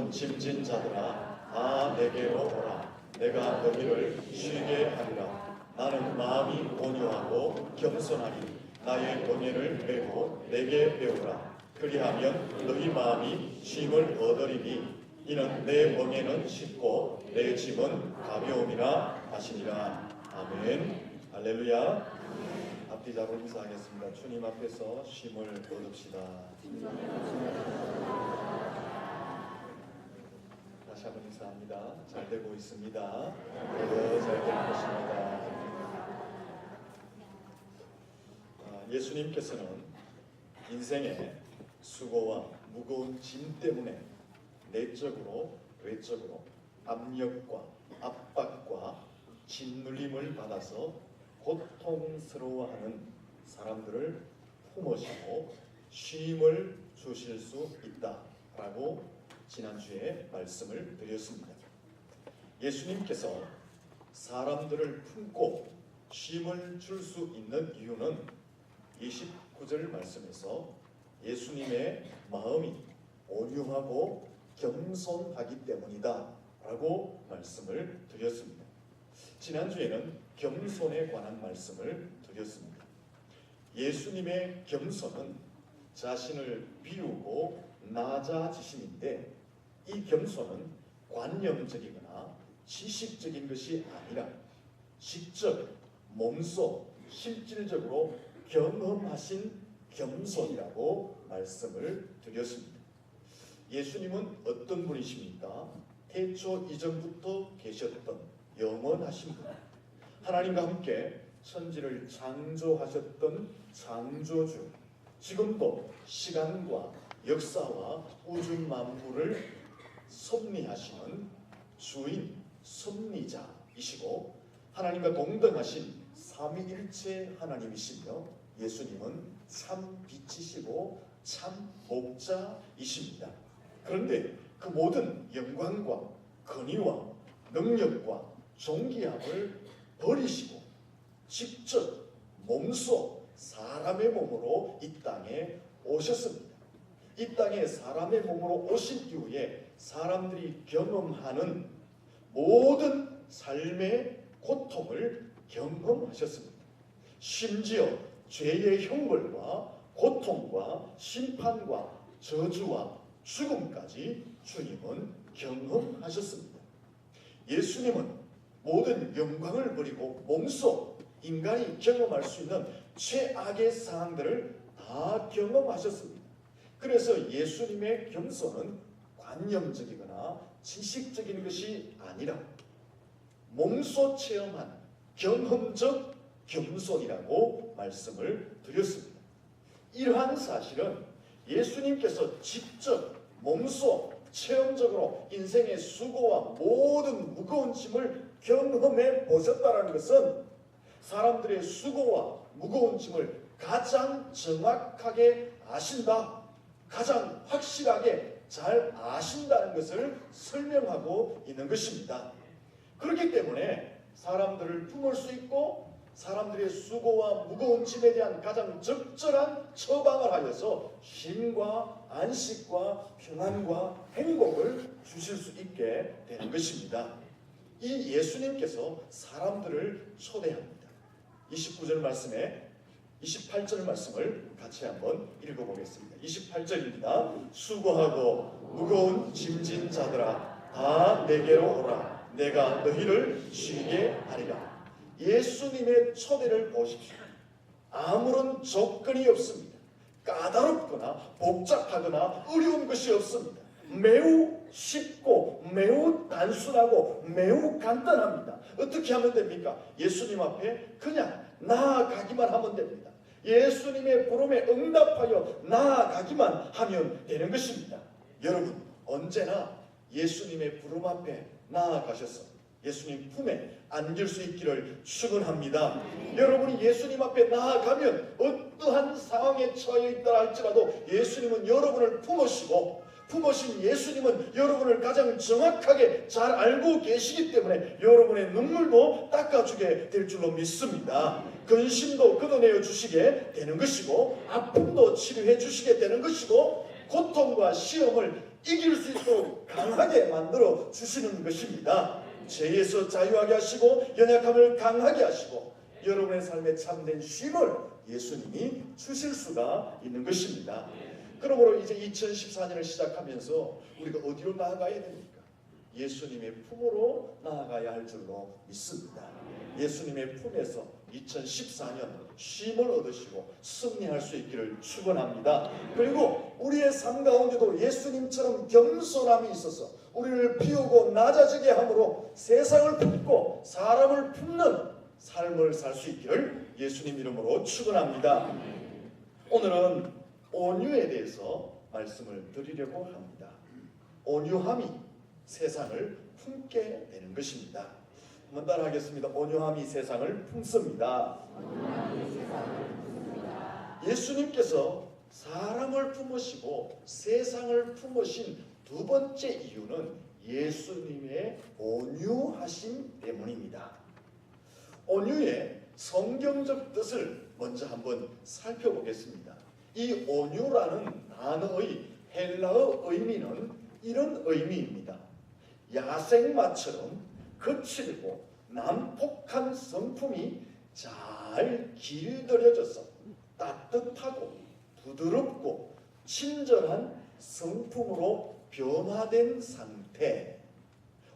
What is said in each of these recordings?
무거운 짐진 자들아 다 내게로 오라. 내가 너희를 쉬게 하리라. 나는 마음이 온유하고 겸손하니 나의 권위를 메고 내게 배우라. 그리하면 너희 마음이 쉼을 얻으리니 이는 내 멍에는 쉽고 내 짐은 가벼움이라 하시니라. 아멘. 할렐루야. 앞뒤 잡고 인사하겠습니다. 주님 앞에서 쉼을 얻읍시다. 다시 한번 인사합니다. 잘 되고 있습니다. 더 잘 될 것입니다. 예수님께서는 인생의 수고와 무거운 짐 때문에 내적으로 외적으로 압력과 압박과 짓눌림을 받아서 고통스러워하는 사람들을 품으시고 쉼을 주실 수 있다라고 지난주에 말씀을 드렸습니다. 예수님께서 사람들을 품고 쉼을 줄 수 있는 이유는 29절 말씀에서 예수님의 마음이 온유하고 겸손하기 때문이다 라고 말씀을 드렸습니다. 지난주에는 겸손에 관한 말씀을 드렸습니다. 예수님의 겸손은 자신을 비우고 낮아지심인데 이 겸손은 관념적이거나 지식적인 것이 아니라 직접 몸소 실질적으로 경험하신 겸손이라고 말씀을 드렸습니다. 예수님은 어떤 분이십니까? 태초 이전부터 계셨던 영원하신 분, 하나님과 함께 천지를 창조하셨던 창조주, 지금도 시간과 역사와 우주 만물을 섭리하시는 주인, 섭리자이시고 하나님과 동등하신 삼위일체 하나님이시며 예수님은 참 빛이시고 참 목자이십니다. 그런데 그 모든 영광과 권위와 능력과 존귀함을 버리시고 직접 몸소 사람의 몸으로 이 땅에 오셨습니다. 이 땅에 사람의 몸으로 오신 이후에 사람들이 경험하는 모든 삶의 고통을 경험하셨습니다. 심지어 죄의 형벌과 고통과 심판과 저주와 죽음까지 주님은 경험하셨습니다. 예수님은 모든 영광을 버리고 몸소 인간이 경험할 수 있는 최악의 상황들을 다 경험하셨습니다. 그래서 예수님의 겸손은 관념적이거나 지식적인 것이 아니라 몸소 체험한 경험적 겸손이라고 말씀을 드렸습니다. 이러한 사실은 예수님께서 직접 몸소 체험적으로 인생의 수고와 모든 무거운 짐을 경험해 보셨다는 것은 사람들의 수고와 무거운 짐을 가장 정확하게 아신다, 가장 확실하게 잘 아신다는 것을 설명하고 있는 것입니다. 그렇기 때문에 사람들을 품을 수 있고 사람들의 수고와 무거운 짐에 대한 가장 적절한 처방을 하여서 쉼과 안식과 평안과 행복을 주실 수 있게 되는 것입니다. 이 예수님께서 사람들을 초대합니다. 29절 말씀에 28절 말씀을 같이 한번 읽어보겠습니다. 28절입니다. 수고하고 무거운 짐진 자들아 다 내게로 오라. 내가 너희를 쉬게 하리라. 예수님의 초대를 보십시오. 아무런 조건이 없습니다. 까다롭거나 복잡하거나 어려운 것이 없습니다. 매우 쉽고 매우 단순하고 매우 간단합니다. 어떻게 하면 됩니까? 예수님 앞에 그냥 나아가기만 하면 됩니다. 예수님의 부름에 응답하여 나아가기만 하면 되는 것입니다. 여러분 언제나 예수님의 부름 앞에 나아가셔서 예수님 품에 안길 수 있기를 축원합니다. 여러분이 예수님 앞에 나아가면 어떠한 상황에 처해 있다 할지라도 예수님은 여러분을 품으신 예수님은 여러분을 가장 정확하게 잘 알고 계시기 때문에 여러분의 눈물도 닦아주게 될 줄로 믿습니다. 근심도 걷어내어 주시게 되는 것이고 아픔도 치료해 주시게 되는 것이고 고통과 시험을 이길 수 있도록 강하게 만들어 주시는 것입니다. 죄에서 자유하게 하시고 연약함을 강하게 하시고 여러분의 삶에 참된 쉼을 예수님이 주실 수가 있는 것입니다. 그러므로 이제 2014년을 시작하면서 우리가 어디로 나아가야 됩니까? 예수님의 품으로 나아가야 할 줄로 믿습니다. 예수님의 품에서 2014년 쉼을 얻으시고 승리할 수 있기를 축원합니다. 그리고 우리의 삶 가운데도 예수님처럼 겸손함이 있어서 우리를 비우고 낮아지게 함으로 세상을 품고 사람을 품는 삶을 살 수 있기를 예수님 이름으로 축원합니다. 오늘은 온유에 대해서 말씀을 드리려고 합니다. 온유함이 세상을 품게 되는 것입니다. 한번 따라하겠습니다. 온유함이 세상을 품습니다. 예수님께서 사람을 품으시고 세상을 품으신 두 번째 이유는 예수님의 온유하심 때문입니다. 온유의 성경적 뜻을 먼저 한번 살펴보겠습니다. 이 온유라는 단어의 헬라어 의미는 이런 의미입니다. 야생마처럼 거칠고 난폭한 성품이 잘 길들여져서 따뜻하고 부드럽고 친절한 성품으로 변화된 상태,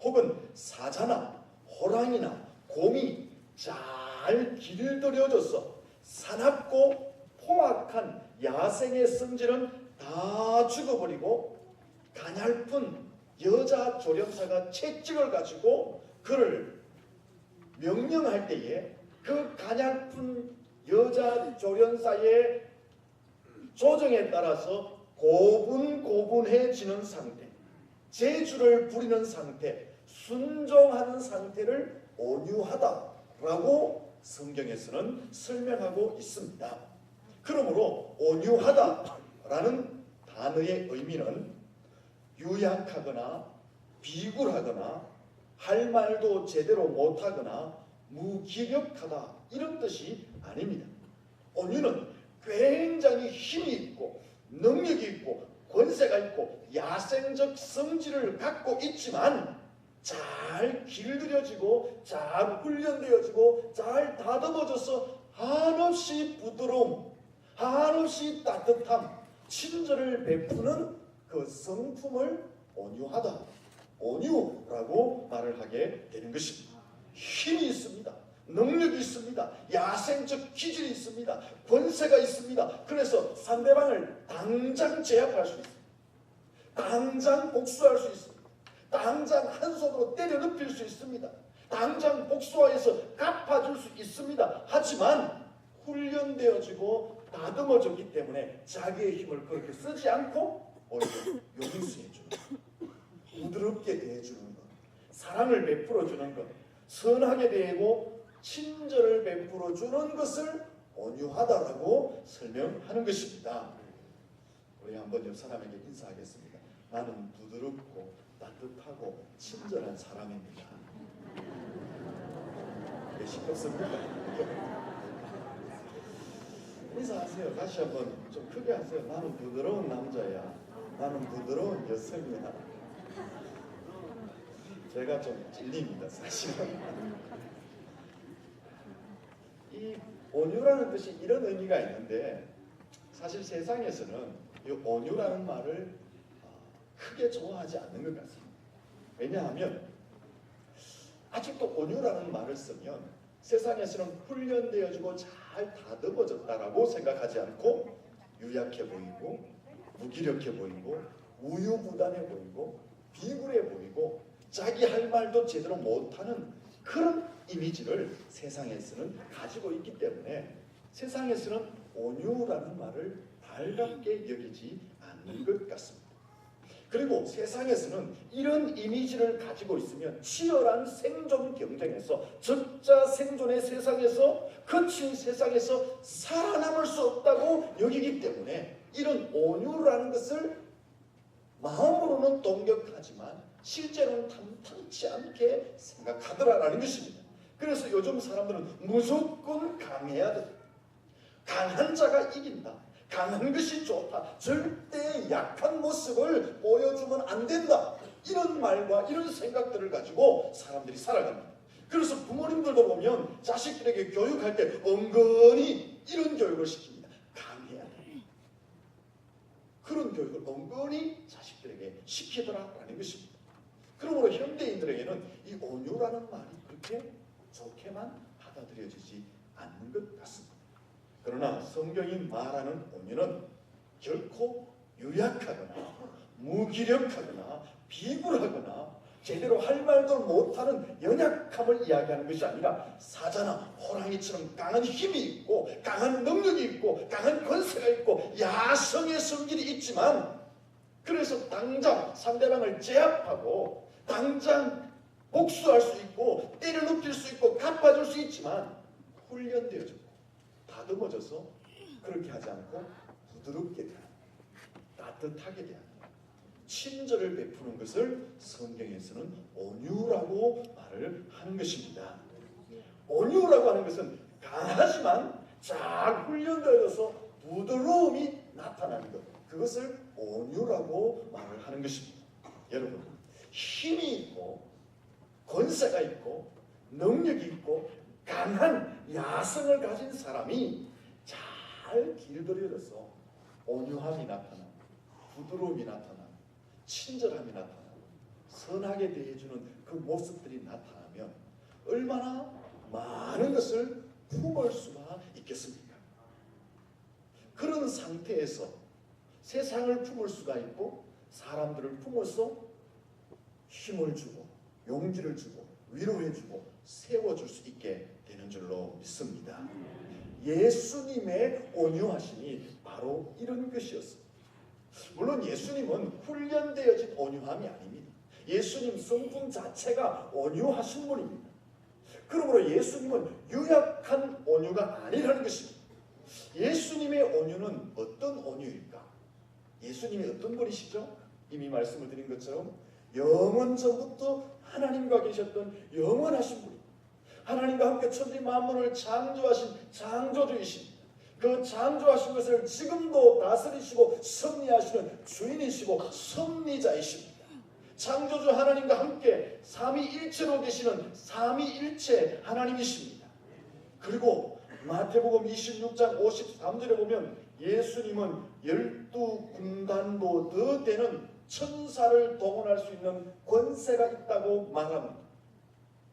혹은 사자나 호랑이나 곰이 잘 길들여져서 사납고 포악한 야생의 성질은 다 죽어버리고 가냘픈 여자 조련사가 채찍을 가지고 그를 명령할 때에 그 가냘픈 여자 조련사의 조정에 따라서 고분고분해지는 상태, 재주를 부리는 상태, 순종하는 상태를 온유하다라고 성경에서는 설명하고 있습니다. 그러므로 온유하다라는 단어의 의미는 유약하거나 비굴하거나 할 말도 제대로 못하거나 무기력하다 이런 뜻이 아닙니다. 온유는 굉장히 힘이 있고 능력이 있고 권세가 있고 야생적 성질을 갖고 있지만 잘 길들여지고 잘 훈련되어지고 잘 다듬어져서 한없이 부드러움, 한없이 따뜻함, 친절을 베푸는 그 성품을 온유하다, 온유라고 말을 하게 되는 것입니다. 힘이 있습니다. 능력이 있습니다. 야생적 기질이 있습니다. 권세가 있습니다. 그래서 상대방을 당장 제압할 수 있습니다. 당장 복수할 수 있습니다. 당장 한 손으로 때려 눕힐 수 있습니다. 당장 복수하여서 갚아줄 수 있습니다. 하지만 훈련되어지고 다듬어졌기 때문에 자기의 힘을 그렇게 쓰지 않고 오히려 용서해주는 것, 부드럽게 대해주는 것, 사랑을 베풀어주는 것, 선하게 대하고 친절을 베풀어주는 것을 온유하다라고 설명하는 것입니다. 우리 한번 옆 사람에게 인사하겠습니다. 나는 부드럽고 따뜻하고 친절한 사람입니다. 왜 시끄럽습니까? 인사하세요. 다시 한번 좀 크게 하세요. 나는 부드러운 남자야. 나는 부드러운 여성이야. 제가 좀 찔립니다, 사실은. 이 온유라는 뜻이 이런 의미가 있는데 사실 세상에서는 이 온유라는 말을 크게 좋아하지 않는 것 같습니다. 왜냐하면 아직도 온유라는 말을 쓰면 세상에서는 훈련되어지고 잘 다듬어졌다라고 생각하지 않고 유약해 보이고 무기력해 보이고 우유부단해 보이고 비굴해 보이고 자기 할 말도 제대로 못하는 그런 이미지를 세상에서는 가지고 있기 때문에 세상에서는 온유라는 말을 달갑게 여기지 않는 것 같습니다. 그리고 세상에서는 이런 이미지를 가지고 있으면 치열한 생존 경쟁에서 적자 생존의 세상에서 거친 세상에서 살아남을 수 없다고 여기기 때문에 이런 온유라는 것을 마음으로는 동경하지만 실제로는 탐탁치 않게 생각하더라라는 것입니다. 그래서 요즘 사람들은 무조건 강해야 된다. 강한 자가 이긴다. 강한 것이 좋다. 절대 약한 모습을 보여주면 안 된다. 이런 말과 이런 생각들을 가지고 사람들이 살아갑니다. 그래서 부모님들도 보면 자식들에게 교육할 때 은근히 이런 교육을 시킵니다. 강해야 돼. 그런 교육을 은근히 자식들에게 시키더라라는 것입니다. 그러므로 현대인들에게는 이 온유라는 말이 그렇게 좋게만 받아들여지지 않는 것 같습니다. 그러나 성경이 말하는 온유는 결코 유약하거나 무기력하거나 비굴하거나 제대로 할 말도 못하는 연약함을 이야기하는 것이 아니라 사자나 호랑이처럼 강한 힘이 있고 강한 능력이 있고 강한 권세가 있고 야성의 성질이 있지만, 그래서 당장 상대방을 제압하고 당장 복수할 수 있고 때려 눕힐 수 있고 갚아줄 수 있지만, 훈련되어지고 다듬어져서 그렇게 하지 않고 부드럽게 대하는, 따뜻하게 대하는, 친절을 베푸는 것을 성경에서는 온유라고 말을 하는 것입니다. 온유라고 하는 것은 강하지만 잘 훈련되어서 부드러움이 나타나는 것, 그것을 온유라고 말을 하는 것입니다. 여러분, 힘이 있고 권세가 있고 능력이 있고 강한 야성을 가진 사람이 잘 길들여져서 온유함이 나타나고 부드러움이 나타나고 친절함이 나타나고 선하게 대해주는 그 모습들이 나타나면 얼마나 많은 것을 품을 수가 있겠습니까? 그런 상태에서 세상을 품을 수가 있고 사람들을 품어서 힘을 주고 용기를 주고 위로해주고 세워줄 수 있게 되는 줄로 믿습니다. 예수님의 온유하심이 바로 이런 것이었습니다. 물론 예수님은 훈련되어진 온유함이 아닙니다. 예수님 성품 자체가 온유하신 분입니다. 그러므로 예수님은 유약한 온유가 아니라는 것입니다. 예수님의 온유는 어떤 온유일까? 예수님이 어떤 분이시죠? 이미 말씀을 드린 것처럼 영원 전부터 하나님과 계셨던 영원하신 분입니다. 하나님과 함께 천지 만물을 창조하신 창조주이십니다. 그 창조하신 것을 지금도 다스리시고 섭리하시는 주인이시고 섭리자이십니다. 창조주 하나님과 함께 삼위일체로 계시는 삼위일체 하나님이십니다. 그리고 마태복음 26장 53절에 보면 예수님은 12군단도 더 되는 천사를 동원할 수 있는 권세가 있다고 말합니다.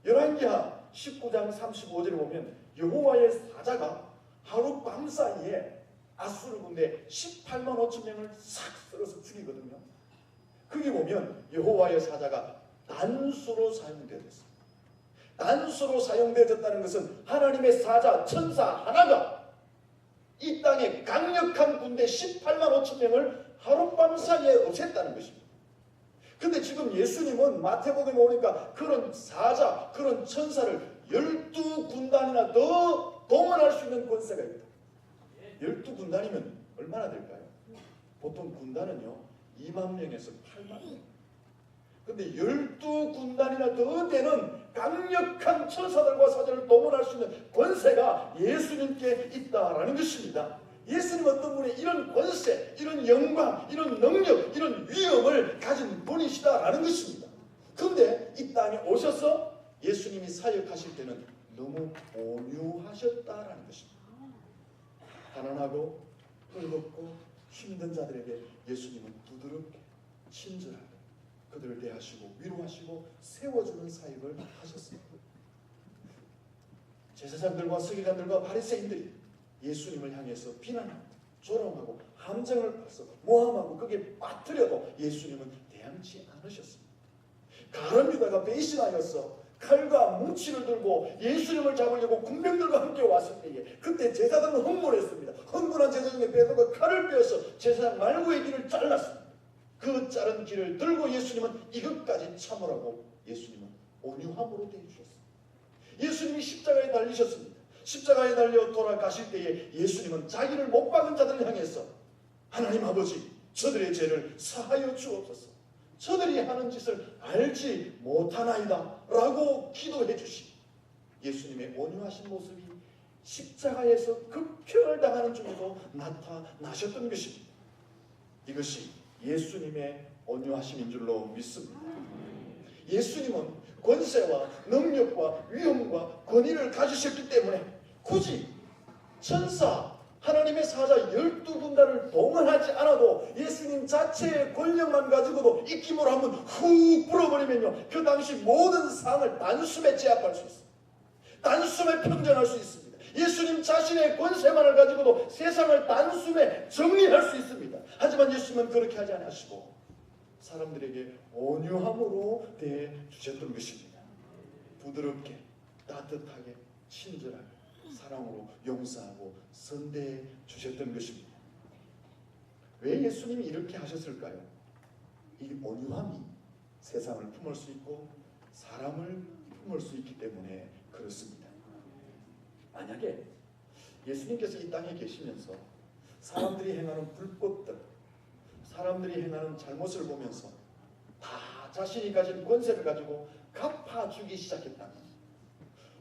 열왕기하 19장 35절에 보면 여호와의 사자가 하루 밤 사이에 아수르 군대 18만 5천 명을 싹 쓸어서 죽이거든요. 거기 보면 여호와의 사자가 단수로 사용되었습니다. 단수로 사용되어졌다는 것은 하나님의 사자 천사 하나가 이 땅에 강력한 군대 18만 5천 명을 하룻밤 사이에 없앴다는 것입니다. 근데 지금 예수님은 마태복음에 오니까 그런 사자, 그런 천사를 12군단이나 더 동원할 수 있는 권세가 있다. 12군단이면 얼마나 될까요? 보통 군단은요 2만 명에서 8만 명. 근데 12군단이나 더 되는 강력한 천사들과 사자를 동원할 수 있는 권세가 예수님께 있다라는 것입니다. 예수님 어떤 분이 이런 권세, 이런 영광, 이런 능력, 이런 위엄을 가진 분이시다라는 것입니다. 그런데 이 땅에 오셔서 예수님이 사역하실 때는 너무 온유하셨다라는 것입니다. 가난하고 헐겁고 힘든 자들에게 예수님은 부드럽게 친절하게 그들을 대하시고 위로하시고 세워주는 사역을 하셨습니다. 제사장들과 서기관들과 바리새인들이 예수님을 향해서 비난하고 조롱하고 함정을 파서 모함하고 거기에 빠뜨려도 예수님은 대항치 않으셨습니다. 가룟 유다가 배신하여서 칼과 뭉치를 들고 예수님을 잡으려고 군병들과 함께 왔을 때에 그때 제사장은 흥분했습니다. 흥분한 제사장이 베드로가 칼을 빼어서 제사장 말고의 길을 잘랐습니다. 그 자른 길을 들고 예수님은 이것까지 참으라고 예수님은 온유함으로 대해주셨습니다. 예수님이 십자가에 달리셨습니다. 십자가에 달려 돌아가실 때에 예수님은 자기를 못 박은 자들을 향해서 하나님 아버지 저들의 죄를 사하여 주옵소서. 저들이 하는 짓을 알지 못하나이다 라고 기도해 주시 예수님의 온유하신 모습이 십자가에서 극형을 당하는 중에도 나타나셨던 것입니다. 이것이 예수님의 온유하심인 줄로 믿습니다. 예수님은 권세와 능력과 위엄과 권위를 가지셨기 때문에 굳이 천사 하나님의 사자 12군단을 동원하지 않아도 예수님 자체의 권력만 가지고도 입김으로 한번 훅 불어버리면요, 그 당시 모든 상을 단숨에 제압할 수 있습니다. 단숨에 평정할 수 있습니다. 예수님 자신의 권세만을 가지고도 세상을 단숨에 정리할 수 있습니다. 하지만 예수님은 그렇게 하지 않으시고 사람들에게 온유함으로 대해 주셨던 것입니다. 부드럽게, 따뜻하게, 친절하게, 사랑으로 용서하고 선대해 주셨던 것입니다. 왜 예수님이 이렇게 하셨을까요? 이 온유함이 세상을 품을 수 있고 사람을 품을 수 있기 때문에 그렇습니다. 만약에 예수님께서 이 땅에 계시면서 사람들이 행하는 불법들, 사람들이 행하는 잘못을 보면서 다 자신이 가진 권세를 가지고 갚아주기 시작했다면,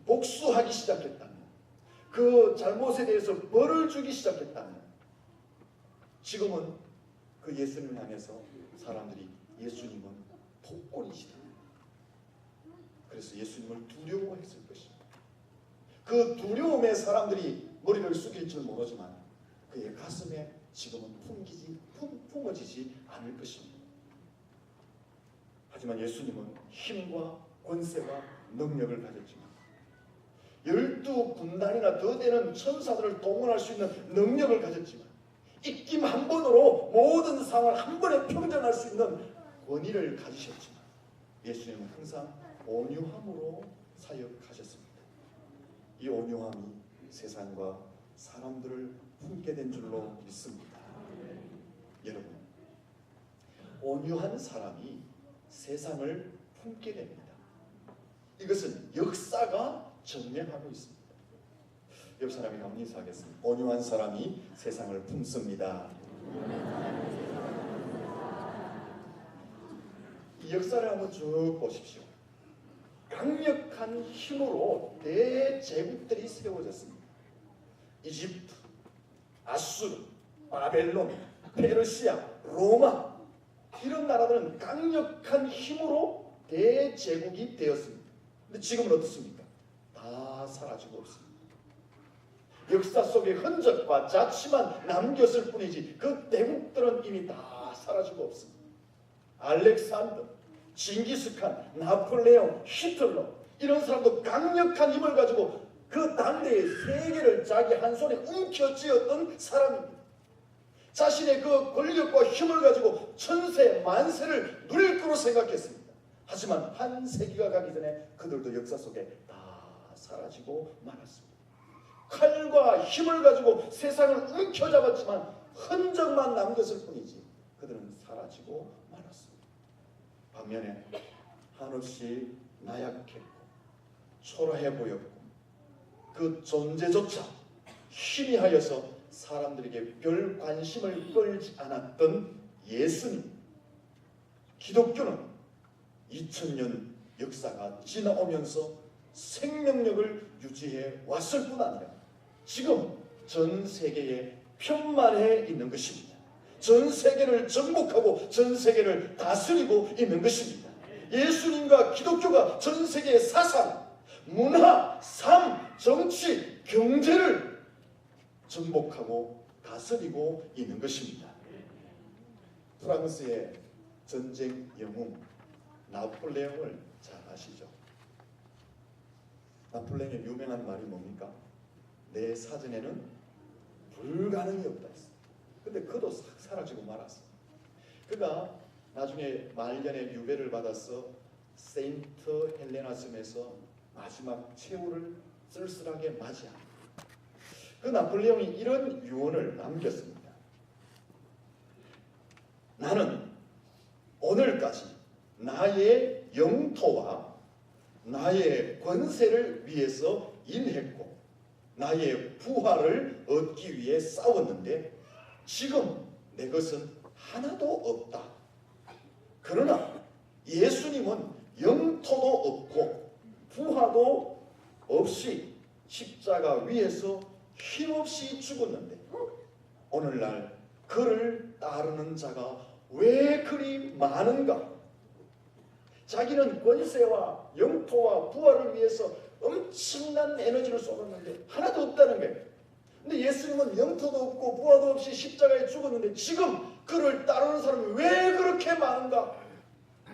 복수하기 시작했다면, 그 잘못에 대해서 벌을 주기 시작했다면, 지금은 그 예수님을 향해서 사람들이 예수님은 독골이시다, 그래서 예수님을 두려워했을 것입니다. 그 두려움에 사람들이 머리를 숙일 줄 모르지만 그의 가슴에 지금은 품어지지 않을 것입니다. 하지만 예수님은 힘과 권세와 능력을 가졌지만 12군단이나 더 되는 천사들을 동원할 수 있는 능력을 가졌지만 입김 한 번으로 모든 상황을 한 번에 평정할 수 있는 권위를 가지셨지만 예수님은 항상 온유함으로 사역하셨습니다. 이 온유함이 세상과 사람들을 품게 된 줄로 믿습니다. 여러분, 온유한 사람이 세상을 품게 됩니다. 이것은 역사가 증명하고 있습니다. 옆 사람이 한번 인사하겠습니다. 온유한 사람이 세상을 품습니다. 이 역사를 한번 쭉 보십시오. 강력한 힘으로 대제국들이 세워졌습니다. 이집트, 아수르, 바벨론, 페르시아, 로마, 이런 나라들은 강력한 힘으로 대제국이 되었습니다. 근데 지금은 어떻습니까? 다 사라지고 없습니다. 역사 속의 흔적과 자취만 남겼을 뿐이지 그 대국들은 이미 다 사라지고 없습니다. 알렉산더, 징기스칸, 나폴레옹, 히틀러, 이런 사람도 강력한 힘을 가지고 그 당대의 세계를 자기 한 손에 움켜쥐었던 사람입니다. 자신의 그 권력과 힘을 가지고 천세 만세를 누릴 거로 생각했습니다. 하지만 한 세기가 가기 전에 그들도 역사 속에 다 사라지고 말았습니다. 칼과 힘을 가지고 세상을 움켜잡았지만 흔적만 남겼을 뿐이지 그들은 사라지고 말았습니다. 반면에 한없이 나약했고 초라해 보였고 그 존재조차 희미하여서 사람들에게 별 관심을 끌지 않았던 예수님, 기독교는 2000년 역사가 지나오면서 생명력을 유지해 왔을 뿐 아니라 지금 전 세계에 편만해 있는 것입니다. 전 세계를 정복하고 전 세계를 다스리고 있는 것입니다. 예수님과 기독교가 전 세계의 사상, 문화, 삶, 정치, 경제를 정복하고 다스리고 있는 것입니다. 프랑스의 전쟁 영웅 나폴레옹을 잘 아시죠? 나폴레옹의 유명한 말이 뭡니까? 내 사전에는 불가능이 없다 했어요. 근데 그도 사라지고 말았어. 그가 나중에 말년에 유배를 받아서 세인트 헬레나 섬에서 마지막 최후를 쓸쓸하게 맞이합니다. 그 나폴레옹이 이런 유언을 남겼습니다. 나는 오늘까지 나의 영토와 나의 권세를 위해서 일했고 나의 부활을 얻기 위해 싸웠는데 지금 내 것은 하나도 없다. 그러나 예수님은 영토도 없고 부활도 없이 십자가 십자가 위에서 힘없이 죽었는데 오늘날 그를 따르는 자가 왜 그리 많은가? 자기는 권세와 영토와 부활을 위해서 엄청난 에너지를 쏟았는데 하나도 없다는 거예요. 근데 예수님은 영토도 없고 부활도 없이 십자가에 죽었는데 지금 그를 따르는 사람이 왜 그렇게 많은가?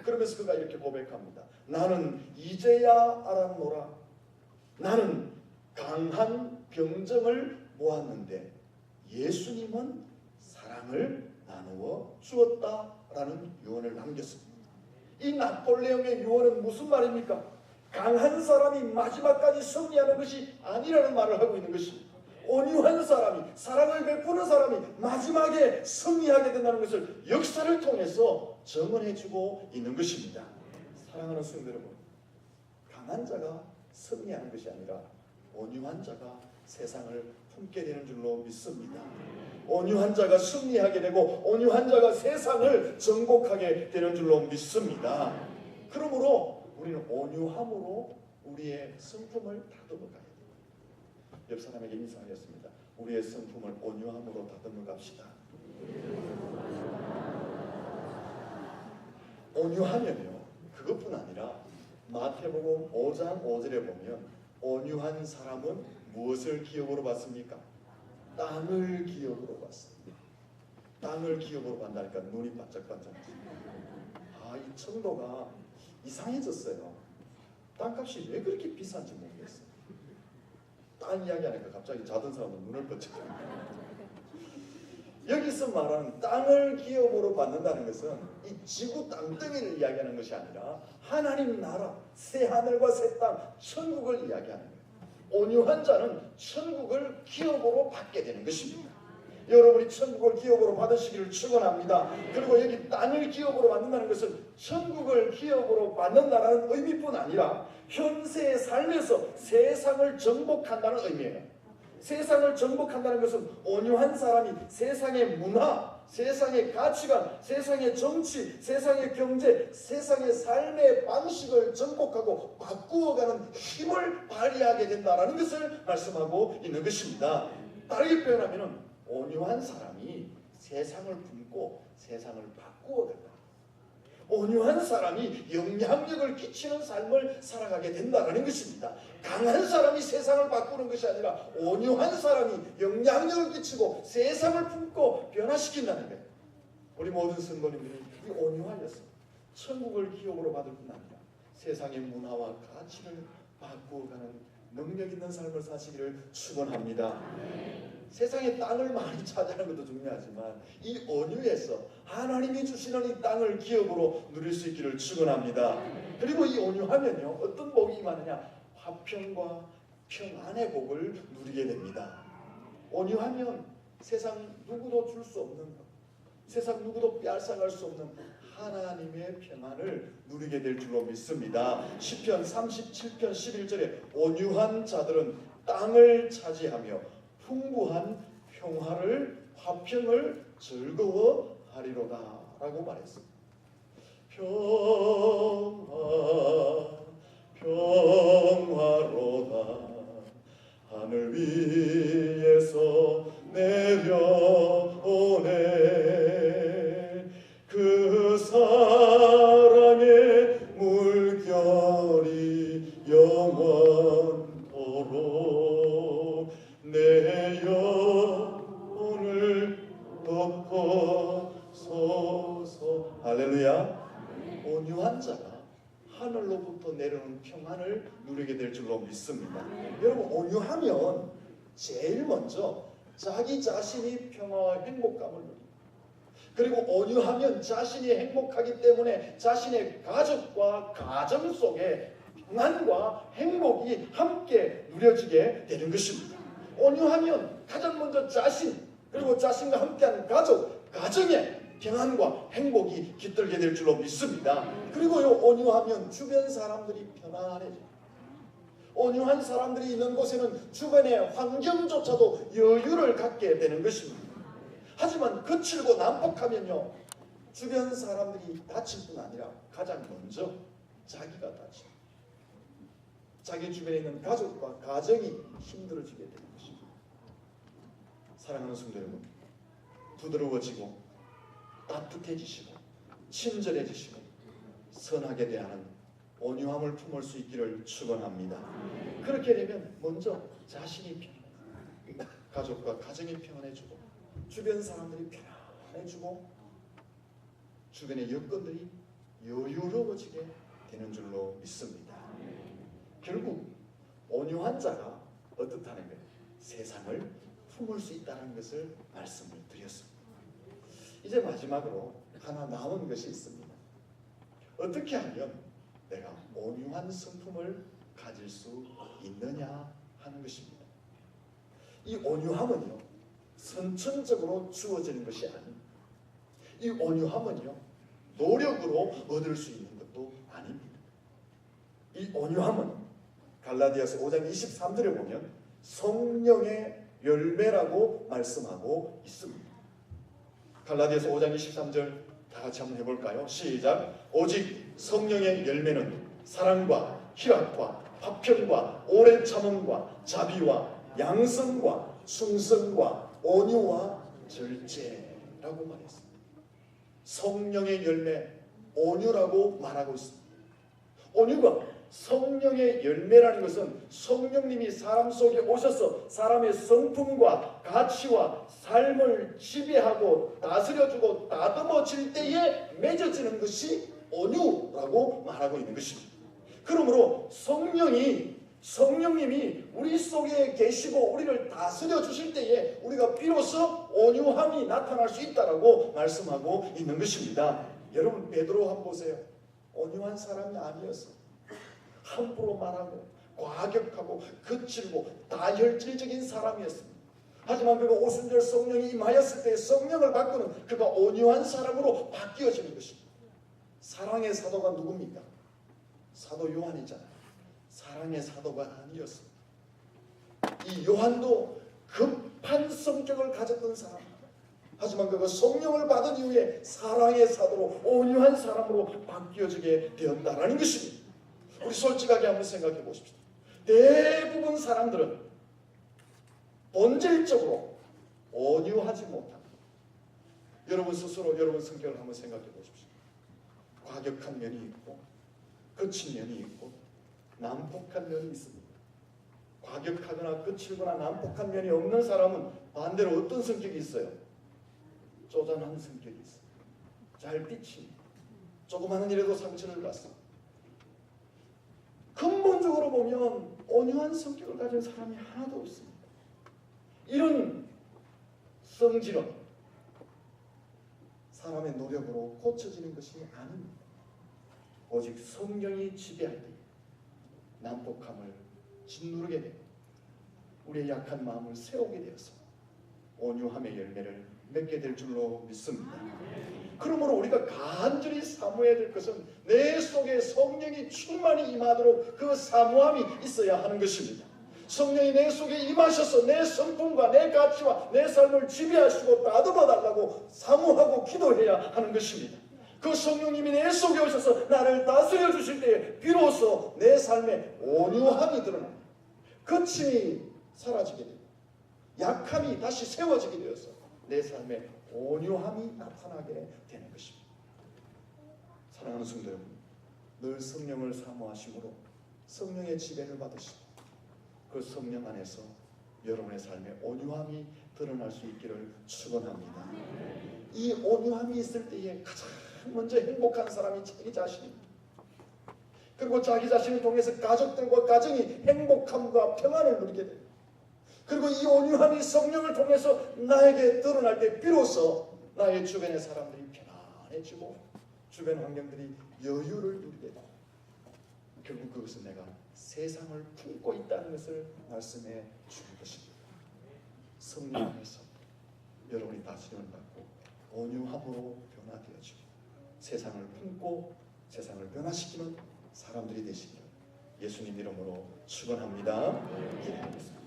그러면서 그가 이렇게 고백합니다. 나는 이제야 알았노라. 나는 강한 병정을 모았는데 예수님은 사랑을 나누어 주었다라는 유언을 남겼습니다. 이 나폴레옹의 유언은 무슨 말입니까? 강한 사람이 마지막까지 승리하는 것이 아니라는 말을 하고 있는 것입니다. 온유한 사람이, 사랑을 베푸는 사람이 마지막에 승리하게 된다는 것을 역사를 통해서 증언해주고 있는 것입니다. 사랑하는 성도 여러분, 강한 자가 승리하는 것이 아니라 온유한 자가 세상을 품게 되는 줄로 믿습니다. 온유한 자가 승리하게 되고 온유한 자가 세상을 정복하게 되는 줄로 믿습니다. 그러므로 우리는 온유함으로 우리의 성품을 다듬어 가야 됩니다. 옆 사람에게 인사하겠습니다. 우리의 성품을 온유함으로 다듬어 갑시다. 온유하면요, 그것뿐 아니라 마태복음 5장 5절에 보면 온유한 사람은 무엇을 기업으로 받습니까? 땅을 기업으로 받습니다. 땅을 기업으로 받다니까 눈이 반짝반짝해요. 이 청도가 이상해졌어요. 땅값이 왜 그렇게 비싼지 모르겠어요. 땅 이야기하니까 갑자기 자던 사람은 눈을 번쩍합니다. 여기서 말하는 땅을 기업으로 받는다는 것은 이 지구 땅덩이를 이야기하는 것이 아니라 하나님 나라, 새 하늘과 새 땅, 천국을 이야기하는 거예요. 온유한 자는 천국을 기업으로 받게 되는 것입니다. 여러분이 천국을 기업으로 받으시기를 축원합니다. 그리고 여기 땅을 기업으로 받는다는 것은 천국을 기업으로 받는다는 의미뿐 아니라 현세의 삶에서 세상을 정복한다는 의미예요. 세상을 정복한다는 것은 온유한 사람이 세상의 문화, 세상의 가치관, 세상의 정치, 세상의 경제, 세상의 삶의 방식을 정복하고 바꾸어가는 힘을 발휘하게 된다는 것을 말씀하고 있는 것입니다. 다르게 표현하면 온유한 사람이 세상을 품고 세상을 바꾸어간다. 온유한 사람이 영향력을 끼치는 삶을 살아가게 된다는 것입니다. 강한 사람이 세상을 바꾸는 것이 아니라 온유한 사람이 영향력을 끼치고 세상을 품고 변화시킨다는 거예요. 우리 모든 성도님들이 이 온유하여서 천국을 기업으로 받을 뿐 아니라 세상의 문화와 가치를 바꾸어가는 능력 있는 삶을 사시기를 축원합니다. 세상의 땅을 많이 차지하는 것도 중요하지만 이 온유에서 하나님이 주시는 이 땅을 기업으로 누릴 수 있기를 축원합니다. 그리고 이 온유하면요, 어떤 복이 임하느냐? 화평과 평안의 복을 누리게 됩니다. 온유하면 세상 누구도 줄 수 없는 것, 세상 누구도 빼앗아갈 수 없는 하나님의 평안을 누리게 될 줄로 믿습니다. 시편 37편 11절에 온유한 자들은 땅을 차지하며 풍부한 평화를 화평을 즐거워하리로다 라고 말했습니다. 평화로다 하늘 위에서 내려오네 그 사랑의 물결이 영원토록 내 영혼을 덮어서서 할렐루야. 온유한 자가 하늘로부터 내려오는 평안을 누리게 될 줄로 믿습니다. 여러분, 온유하면 제일 먼저 자기 자신이 평화와 행복감을 누립니다. 그리고 온유하면 자신이 행복하기 때문에 자신의 가족과 가정 속에 평안과 행복이 함께 누려지게 되는 것입니다. 온유하면 가장 먼저 자신, 그리고 자신과 함께하는 가족, 가정에 평안과 행복이 깃들게 될 줄로 믿습니다. 그리고요, 온유하면 주변 사람들이 편안해져요. 온유한 사람들이 있는 곳에는 주변의 환경조차도 여유를 갖게 되는 것입니다. 하지만 거칠고 난폭하면요, 주변 사람들이 다칠 뿐 아니라 가장 먼저 자기가 다칩니다. 자기 주변에 있는 가족과 가정이 힘들어지게 되는 것입니다. 사랑하는 성도 여러분, 부드러워지고 따뜻해지시고 친절해지시고 선하게 대하는 온유함을 품을 수 있기를 축원합니다. 그렇게 되면 먼저 자신이 평안해지고 가족과 가정이 평안해지고 주변 사람들이 평안해지고 주변의 여건들이 여유로워지게 되는 줄로 믿습니다. 결국 온유한 자가 어떻다는 거예요? 세상을 품을 수 있다는 것을 말씀을 드렸습니다. 이제 마지막으로 하나 남은 것이 있습니다. 어떻게 하면 내가 온유한 성품을 가질 수 있느냐 하는 것입니다. 이 온유함은요, 선천적으로 주어지는 것이 아닙니다. 이 온유함은요, 노력으로 얻을 수 있는 것도 아닙니다. 이 온유함은 갈라디아서 5장 23절에 보면 성령의 열매라고 말씀하고 있습니다. 갈라디아서 5장 23절 다 같이 한번 해볼까요? 시작. 오직 성령의 열매는 사랑과 희락과 화평과 오랜 참음과 자비와 양성과 충성과 온유와 절제라고 말했습니다. 성령의 열매, 온유라고 말하고 있습니다. 온유가 성령의 열매라는 것은 성령님이 사람 속에 오셔서 사람의 성품과 가치와 삶을 지배하고 다스려주고 다듬어질 때에 맺어지는 것이 온유라고 말하고 있는 것입니다. 그러므로 성령님이 우리 속에 계시고 우리를 다스려 주실 때에 우리가 비로소 온유함이 나타날 수 있다라고 말씀하고 있는 것입니다. 여러분 베드로 한번 보세요. 온유한 사람이 아니었어요. 함부로 말하고 과격하고 거칠고 다혈질적인 사람이었습니다. 하지만 그가 오순절 성령이 임하였을 때 성령을 받고는 그가 온유한 사람으로 바뀌어지는 것입니다. 사랑의 사도가 누굽니까? 사도 요한이잖아요. 사랑의 사도가 아니었습니다. 이 요한도 급한 성격을 가졌던 사람입니다. 하지만 그가 성령을 받은 이후에 사랑의 사도로 온유한 사람으로 바뀌어지게 되었다라는 것입니다. 우리 솔직하게 한번 생각해 보십시오. 대부분 사람들은 본질적으로 온유하지 못합니다. 여러분 스스로 여러분 성격을 한번 생각해 보십시오. 과격한 면이 있고 거친 면이 있고 난폭한 면이 있습니다. 과격하거나 거칠거나 난폭한 면이 없는 사람은 반대로 어떤 성격이 있어요? 쪼잔한 성격이 있어요. 잘 삐칩니다. 조그마한 일에도 상처를 받습니다. 근본적으로 보면 온유한 성격을 가진 사람이 하나도 없습니다. 이런 성질은 사람의 노력으로 고쳐지는 것이 아닙니다. 오직 성령이 지배할 때 난폭함을 짓누르게 되고 우리의 약한 마음을 세우게 되어서 온유함의 열매를 맺게 될 줄로 믿습니다. 그러므로 우리가 간절히 사모해야 될 것은 내 속에 성령이 충만히 임하도록 그 사모함이 있어야 하는 것입니다. 성령이 내 속에 임하셔서 내 성품과 내 가치와 내 삶을 지배하시고 다듬어 달라고 사모하고 기도해야 하는 것입니다. 그 성령님이 내 속에 오셔서 나를 다스려 주실 때에 비로소 내 삶에 온유함이 드러납니다. 거침이 사라지게 됩니다. 약함이 다시 세워지게 되어서 내 삶에 온유함이 나타나게 되는 것입니다. 사랑하는 성도 여러분, 늘 성령을 사모하심으로 성령의 지배를 받으시고 그 성령 안에서 여러분의 삶에 온유함이 드러날 수 있기를 축원합니다. 이 온유함이 있을 때에 가장 먼저 행복한 사람이 자기 자신입니다. 그리고 자기 자신을 통해서 가족들과 가정이 행복함과 평안을 누리게 됩니다. 그리고 이 온유함이 성령을 통해서 나에게 드러날 때 비로소 나의 주변의 사람들이 편안해지고 주변 환경들이 여유를 누리게 됩니다. 결국 그것은 내가 세상을 품고 있다는 것을 말씀해 주는 것입니다. 성령 안에서 여러분이 다스림을 받고 온유함으로 변화되어지고 세상을 품고 세상을 변화시키는 사람들이 되시기를 예수님 이름으로 축원합니다. 기도하겠습니다.